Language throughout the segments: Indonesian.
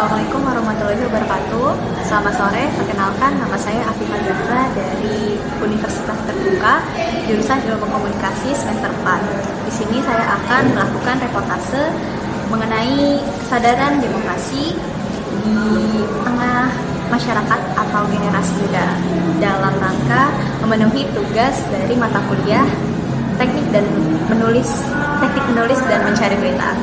Assalamualaikum warahmatullahi wabarakatuh. Selamat sore, perkenalkan nama saya Afifah Zahra dari Universitas Terbuka, jurusan Ilmu Komunikasi semester 4. Di sini saya akan melakukan reportase mengenai kesadaran demokrasi di tengah masyarakat atau generasi muda dalam rangka memenuhi tugas dari mata kuliah teknik menulis dan mencari berita.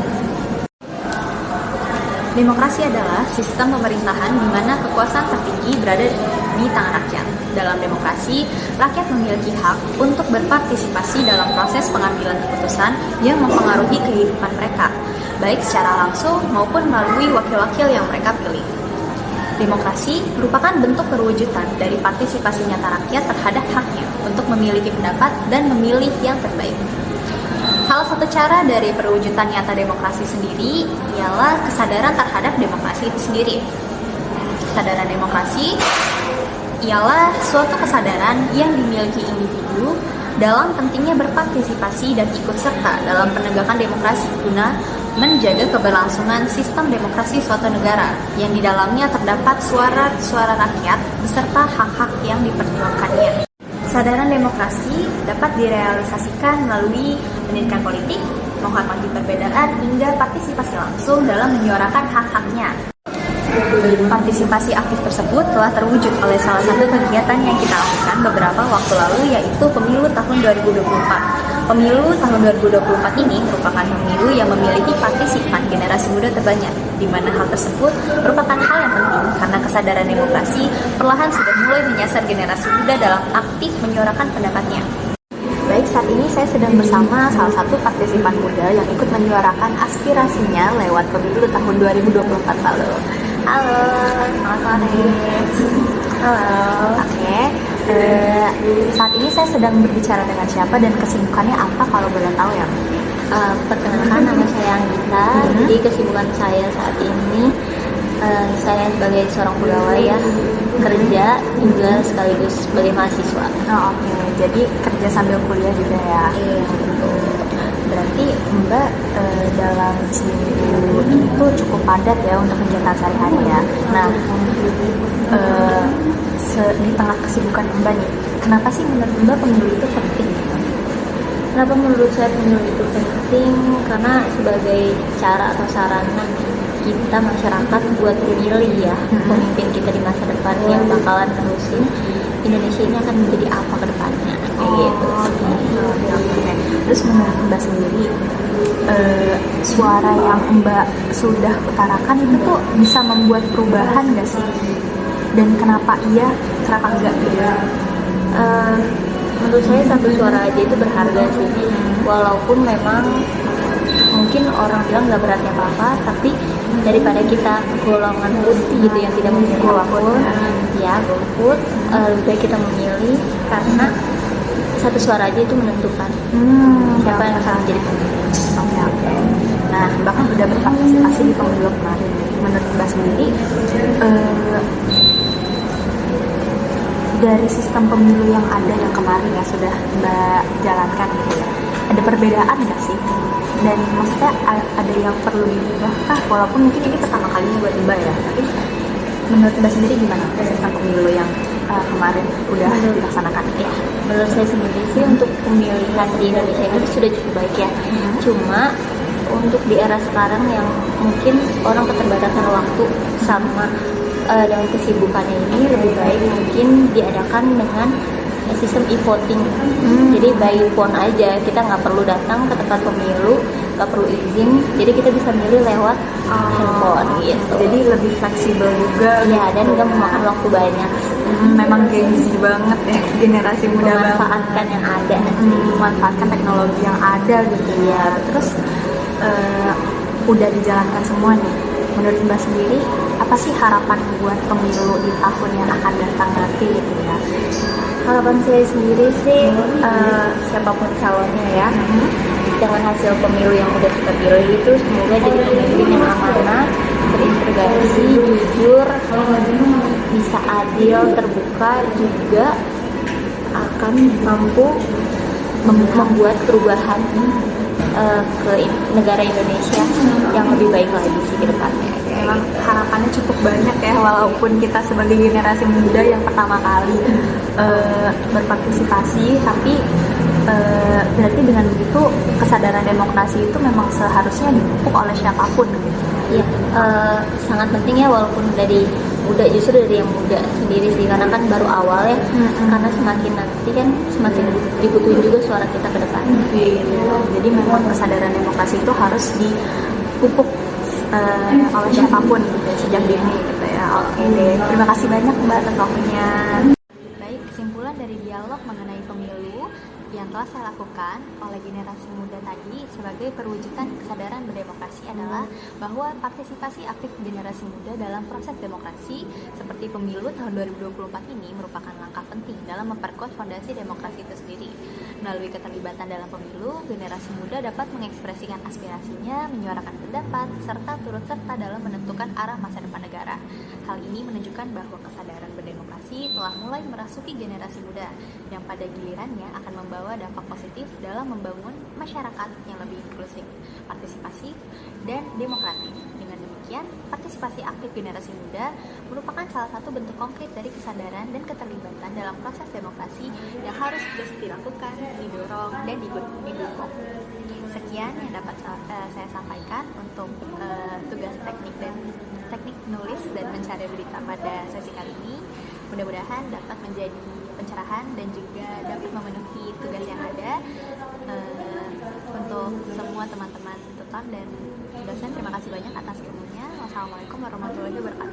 Demokrasi adalah sistem pemerintahan di mana kekuasaan tertinggi berada di tangan rakyat. Dalam demokrasi, rakyat memiliki hak untuk berpartisipasi dalam proses pengambilan keputusan yang mempengaruhi kehidupan mereka, baik secara langsung maupun melalui wakil-wakil yang mereka pilih. Demokrasi merupakan bentuk perwujudan dari partisipasi nyata rakyat terhadap haknya untuk memiliki pendapat dan memilih yang terbaik. Salah satu cara dari perwujudan nyata demokrasi sendiri ialah kesadaran terhadap demokrasi itu sendiri. Kesadaran demokrasi ialah suatu kesadaran yang dimiliki individu dalam pentingnya berpartisipasi dan ikut serta dalam penegakan demokrasi guna menjaga keberlangsungan sistem demokrasi suatu negara yang di dalamnya terdapat suara-suara rakyat beserta hak-hak yang diperjuangkannya. Kesadaran demokrasi dapat direalisasikan melalui pendidikan politik, menghormati perbedaan, hingga partisipasi langsung dalam menyuarakan hak-haknya. Partisipasi aktif tersebut telah terwujud oleh salah satu kegiatan yang kita lakukan beberapa waktu lalu, yaitu pemilu tahun 2024. Pemilu tahun 2024 ini merupakan pemilu yang memiliki partisipan generasi muda terbanyak, di mana hal tersebut merupakan hal yang penting karena kesadaran demokrasi perlahan sudah mulai menyasar generasi muda dalam aktif menyuarakan pendapatnya. Baik, saat ini saya sedang bersama salah satu partisipan muda yang ikut menyuarakan aspirasinya lewat pemilu tahun 2024 lalu. Halo, selamat sore. Halo. Oke. Saat ini saya sedang berbicara dengan siapa dan kesibukannya apa kalau boleh tahu ya? Perkenalkan, nama saya Anggita. Jadi kesibukan saya saat ini, saya sebagai seorang pegawai ya, kerja juga sekaligus sebagai mahasiswa. Oh, oke. Jadi kerja sambil kuliah juga ya? Iya, betul. Berarti Mbak dalam seminggu ini tuh cukup padat ya untuk kegiatan sehari-hari ya. Nah, di tengah kesibukan Mbak nih, kenapa sih menurut Mbak pemilu itu penting gitu? Kenapa menurut saya pemilu itu penting? Karena sebagai cara atau sarana kita masyarakat buat memilih ya pemimpin kita di masa depan yang bakalan nerusin Indonesia ini akan menjadi apa ke depannya. Gitu. Okay. Terus menurut Mbak sendiri, suara yang Mbak sudah utarakan itu tuh bisa membuat perubahan nggak sih? Dan kenapa iya, kenapa enggak gitu? Menurut saya satu suara aja itu berharga sih. Walaupun memang mungkin orang bilang nggak beratnya apa-apa, tapi daripada kita golongan putih gitu yang tidak memilih apapun, ya golput, lebih baik kita memilih karena satu suara aja itu menentukan siapa yang akan menjadi pemimpin. Oke. Nah, bahkan udah berpartisipasi di pemilu kemarin. Menurut Mbak sendiri, dari sistem pemilu yang ada yang kemarin ya sudah Mbak jalankan gitu ya, ada perbedaan nggak sih? Dan maksudnya ada yang perlu diubah kah? Walaupun mungkin ini pertama kalinya buat Mbak ya, tapi menurut Mbak sendiri gimana sistem pemilu yang kemarin udah dilaksanakan? Ya, menurut saya sendiri sih untuk pemilihan di Indonesia ini sudah cukup baik ya. Cuma untuk di era sekarang yang mungkin orang keterbatasan waktu sama dengan kesibukannya ini, lebih baik mungkin diadakan dengan sistem e-voting. Jadi by phone aja, kita nggak perlu datang ke tempat pemilu, nggak perlu izin, jadi kita bisa milih lewat handphone gitu. Jadi lebih fleksibel juga ya, dan nggak memakan waktu banyak. Memang gengsi banget ya generasi muda, memanfaatkan yang ada, memanfaatkan teknologi yang ada gitu ya. Terus udah dijalankan semua nih, menurut Mbak sendiri apa sih harapan buat pemilu di tahun yang akan datang nanti gitu ya? Harapan saya sendiri sih siapapun calonnya ya, dengan hasil pemilu yang udah kita pilih itu semoga jadi pemimpin yang amanah, berintegrasi, jujur, bisa adil, terbuka, juga akan mampu membuat perubahan ke negara Indonesia yang lebih baik lagi sih ke depannya. Memang harapannya banyak ya, walaupun kita sebagai generasi muda yang pertama kali berpartisipasi, tapi berarti dengan begitu kesadaran demokrasi itu memang seharusnya dipupuk oleh siapapun gitu. Iya, sangat penting ya, walaupun dari muda, justru dari yang muda sendiri sih, karena kan baru awal ya. Karena semakin nanti kan semakin dibutuhin juga suara kita ke depan. Jadi memang kesadaran demokrasi itu harus dipupuk oleh siapapun gitu, sejak dini gitu ya. Oke deh, terima kasih banyak Mbak atas waktunya. Baik, kesimpulan dari dialog mengenai pemilu yang telah saya lakukan oleh generasi muda tadi sebagai perwujudan kesadaran berdemokrasi adalah bahwa partisipasi aktif generasi muda dalam proses demokrasi seperti pemilu tahun 2024 ini merupakan langkah penting dalam memperkuat fondasi demokrasi itu sendiri. Melalui keterlibatan dalam pemilu, generasi muda dapat mengekspresikan aspirasinya, menyuarakan pendapat, serta turut serta dalam menentukan arah masa depan negara. Hal ini menunjukkan bahwa kesadaran berdemokrasi telah mulai merasuki generasi muda yang pada gilirannya akan membawa dampak positif dalam membangun masyarakat yang lebih inklusif, partisipasif, dan demokratis. Dengan demikian, partisipasi aktif generasi muda merupakan salah satu bentuk konkret dari kesadaran dan keterlibatan dalam proses demokrasi yang harus terus dilakukan, didorong, dan didukung. Sekian yang dapat saya sampaikan untuk tugas teknik nulis dan mencari berita pada sesi kali ini. Mudah-mudahan dapat menjadi pencerahan dan juga dapat memenuhi tugas yang ada. Untuk semua teman-teman tutor dan dosen, terima kasih banyak atas ilmunya. Wassalamualaikum warahmatullahi wabarakatuh.